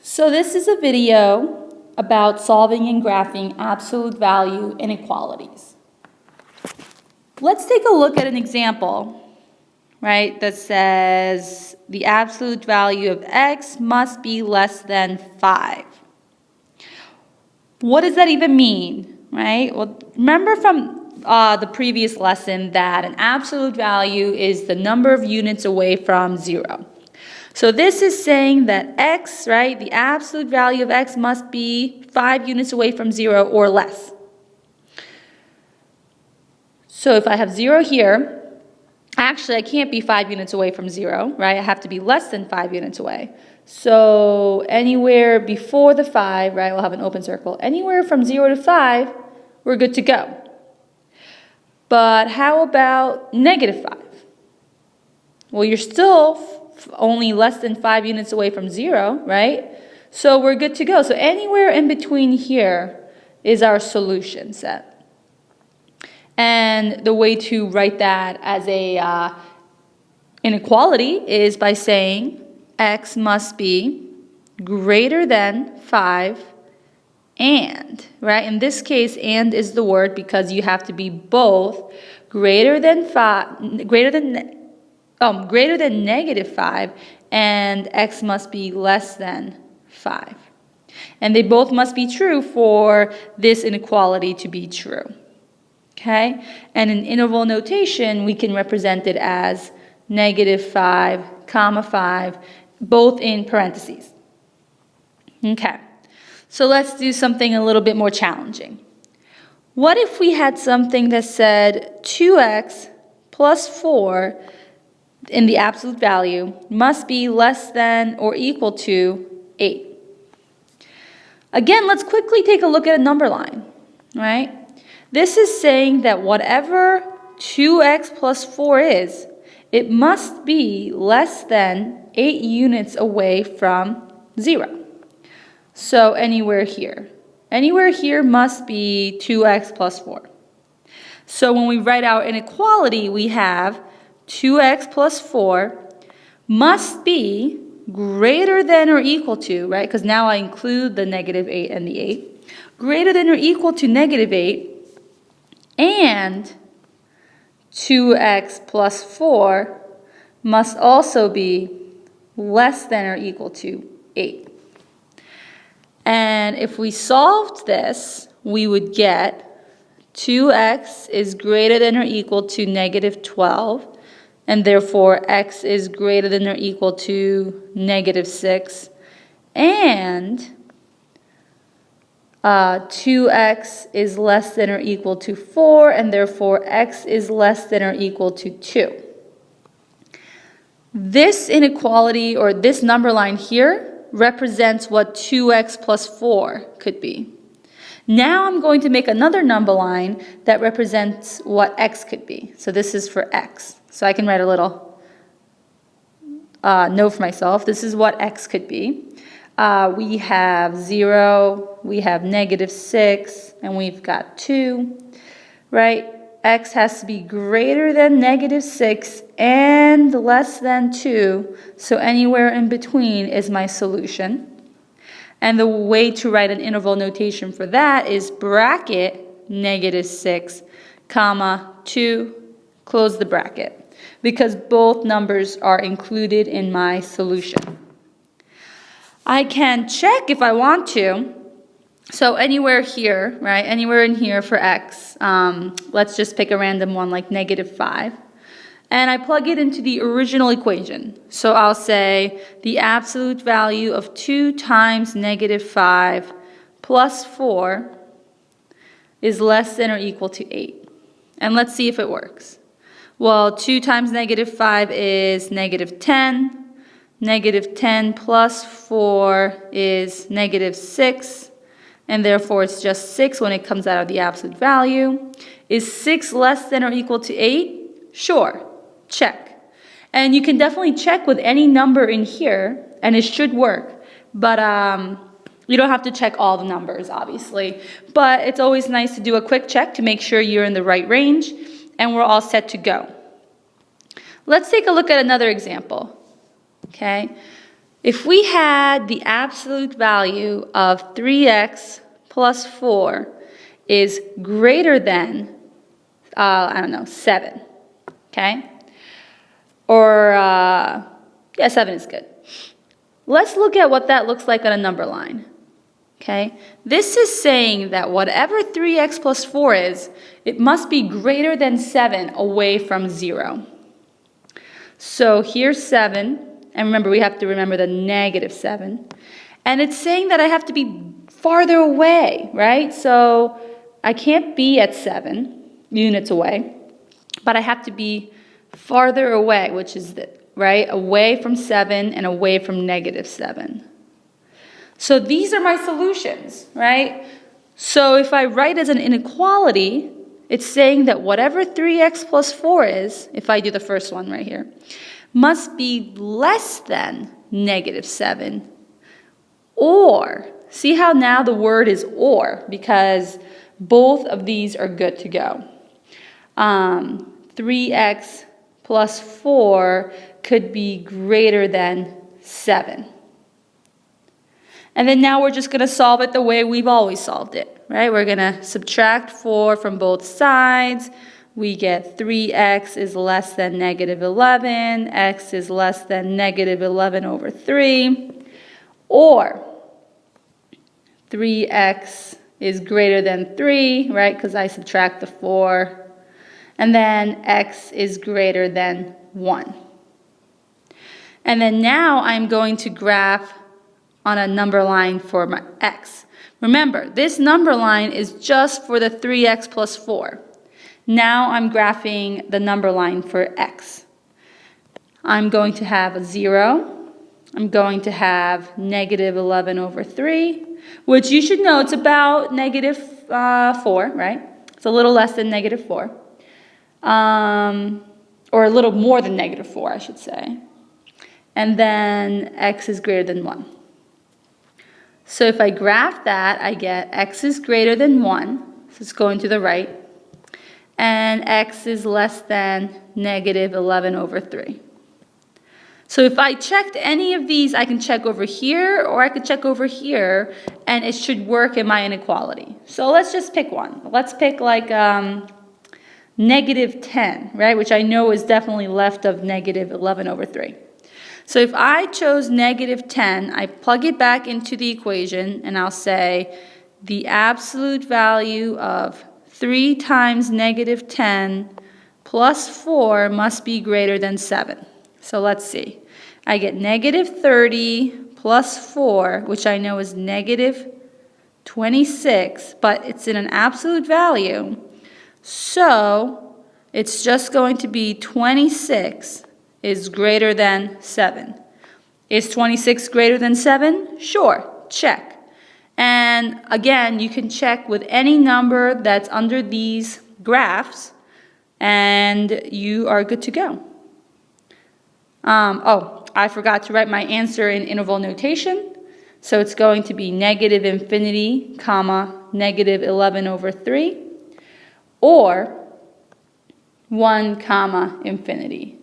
So this is a video about solving and graphing absolute value inequalities. Let's take a look at an example, right, that says the absolute value of x must be less than 5. What does that even mean, right? Well, remember from the previous lesson that an absolute value is the number of units away from 0. So this is saying that x, right, the absolute value of x must be 5 units away from 0 or less. So if I have 0 here, actually I can't be 5 units away from 0, right? I have to be less than 5 units away. So anywhere before the 5, right, we'll have an open circle. Anywhere from 0 to 5, we're good to go. But how about negative 5? Well, you're still only less than 5 units away from 0, right? So we're good to go. So anywhere in between here is our solution set. And the way to write that as a inequality is by saying x must be greater than 5 and, right? In this case, and is the word because you have to be both greater than negative 5 and x must be less than 5. And they both must be true for this inequality to be true. Okay? And in interval notation, we can represent it as negative 5, comma 5, both in parentheses. Okay. So let's do something a little bit more challenging. What if we had something that said 2x plus 4 in the absolute value must be less than or equal to 8? Again, let's quickly take a look at a number line, right? This is saying that whatever 2x plus 4 is, it must be less than 8 units away from 0. So anywhere here must be 2x plus 4. So when we write our inequality, we have 2x plus 4 must be greater than or equal to, right? Because now I include the negative 8 and the 8. Greater than or equal to negative 8 and 2x plus 4 must also be less than or equal to 8. And if we solved this, we would get 2x is greater than or equal to negative 12, and therefore x is greater than or equal to negative 6, and 2x is less than or equal to 4, and therefore x is less than or equal to 2. This inequality, or this number line here, represents what 2x plus 4 could be. Now I'm going to make another number line that represents what x could be. So this is for x. So I can write a little note for myself. This is what x could be. We have 0, we have negative 6, and we've got 2, right? X has to be greater than negative 6 and less than 2, so anywhere in between is my solution. And the way to write an interval notation for that is bracket negative 6, comma 2, close the bracket, because both numbers are included in my solution. I can check if I want to. So anywhere here, right, anywhere in here for x, let's just pick a random one like negative 5. And I plug it into the original equation. So I'll say the absolute value of 2 times negative 5 plus 4 is less than or equal to 8. And let's see if it works. Well, 2 times negative 5 is negative 10. Negative 10 plus 4 is negative 6. And therefore it's just 6 when it comes out of the absolute value. Is 6 less than or equal to 8? Sure, check. And you can definitely check with any number in here, and it should work. But you don't have to check all the numbers, obviously. But it's always nice to do a quick check to make sure you're in the right range, and we're all set to go. Let's take a look at another example. Okay, If we had the absolute value of 3x plus 4 is greater than, I don't know, 7, okay? Or, yeah, 7 is good. Let's look at what that looks like on a number line, okay? This is saying that whatever 3x plus 4 is, it must be greater than 7 away from 0. So here's 7. And remember, we have to remember the negative 7. And it's saying that I have to be farther away, right? So I can't be at 7 units away, but I have to be farther away, which is, right, away from 7 and away from negative 7. So these are my solutions, right? So if I write as an inequality, it's saying that whatever 3x plus 4 is, if I do the first one right here, must be less than negative 7. Or, see how now the word is or, because both of these are good to go. 3x plus 4 could be greater than 7. And then now we're just going to solve it the way we've always solved it, right? We're going to subtract 4 from both sides. We get 3x is less than negative 11, x is less than negative 11 over 3, or 3x is greater than 3, right, because I subtract the 4, and then x is greater than 1. And then now I'm going to graph on a number line for my x. Remember, this number line is just for the 3x plus 4. Now I'm graphing the number line for x. I'm going to have a 0. I'm going to have negative 11 over 3, which you should know it's about negative 4, right? It's a little less than negative 4. Or a little more than negative 4, I should say. And then x is greater than 1. So if I graph that, I get x is greater than 1, so it's going to the right, and x is less than negative 11 over 3. So if I checked any of these, I can check over here, or I could check over here, and it should work in my inequality. So let's just pick one. Let's pick like negative 10, right, which I know is definitely left of negative 11 over 3. So if I chose negative 10, I plug it back into the equation, and I'll say the absolute value of 3 times negative 10 plus 4 must be greater than 7. So let's see. I get negative 30 plus 4, which I know is negative 26, but it's in an absolute value. So it's just going to be 26 is greater than 7. Is 26 greater than 7? Sure, check. And again, you can check with any number that's under these graphs, and you are good to go. Oh, I forgot to write my answer in interval notation. So it's going to be negative infinity, comma, negative 11 over 3, or 1, comma, infinity.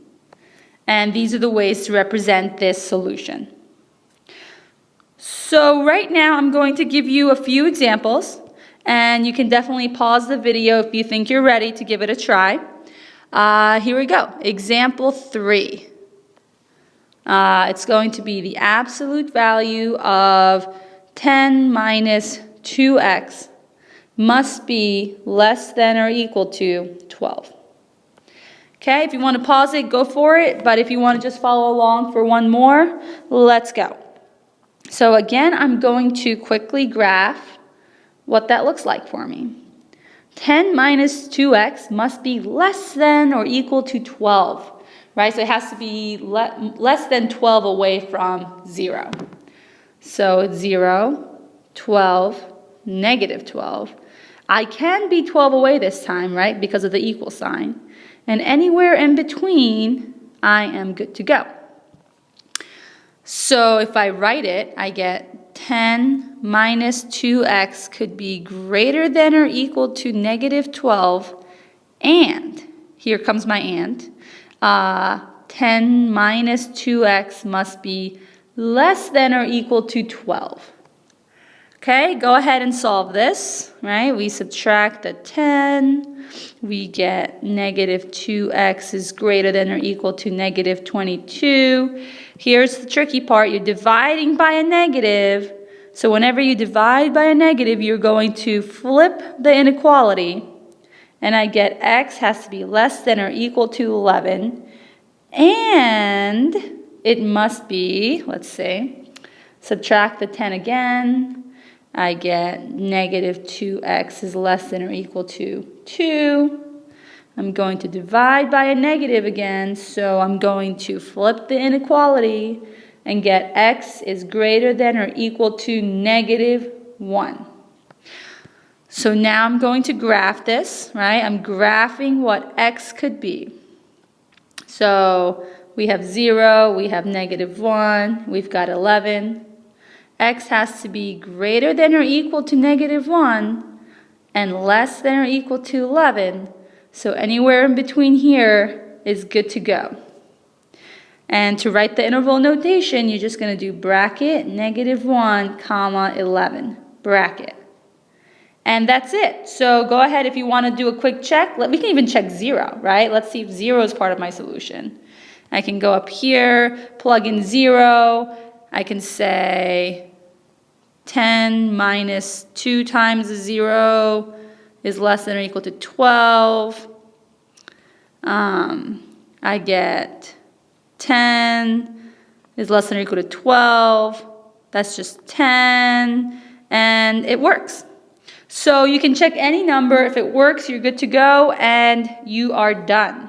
And these are the ways to represent this solution. So right now I'm going to give you a few examples, and you can definitely pause the video if you think you're ready to give it a try. Here we go. Example 3. It's going to be the absolute value of 10 minus 2x must be less than or equal to 12. Okay, if you want to pause it, go for it. But if you want to just follow along for one more, let's go. So again, I'm going to quickly graph what that looks like for me. 10 minus 2x must be less than or equal to 12, right? So it has to be less than 12 away from 0. So it's 0, 12, negative 12. I can be 12 away this time, right, because of the equal sign. And anywhere in between, I am good to go. So if I write it, I get 10 minus 2x could be greater than or equal to negative 12, and, here comes my and, 10 minus 2x must be less than or equal to 12. Okay, go ahead and solve this, right? We subtract the 10, we get negative 2x is greater than or equal to negative 22. Here's the tricky part, you're dividing by a negative, so whenever you divide by a negative, you're going to flip the inequality, and I get x has to be less than or equal to 11, and it must be, let's see, subtract the 10 again, I get negative 2x is less than or equal to 2. I'm going to divide by a negative again, so I'm going to flip the inequality and get x is greater than or equal to negative 1. So now I'm going to graph this, right? I'm graphing what x could be. So we have 0, we have negative 1, we've got 11. X has to be greater than or equal to negative 1 and less than or equal to 11. So anywhere in between here is good to go. And to write the interval notation, you're just going to do bracket negative 1 comma 11 bracket. And that's it. So go ahead if you want to do a quick check. We can even check 0, right? Let's see if 0 is part of my solution. I can go up here, plug in 0. I can say 10 minus 2 times 0 is less than or equal to 12. I get 10 is less than or equal to 12. That's just 10, and it works. So you can check any number. If it works, you're good to go, and you are done.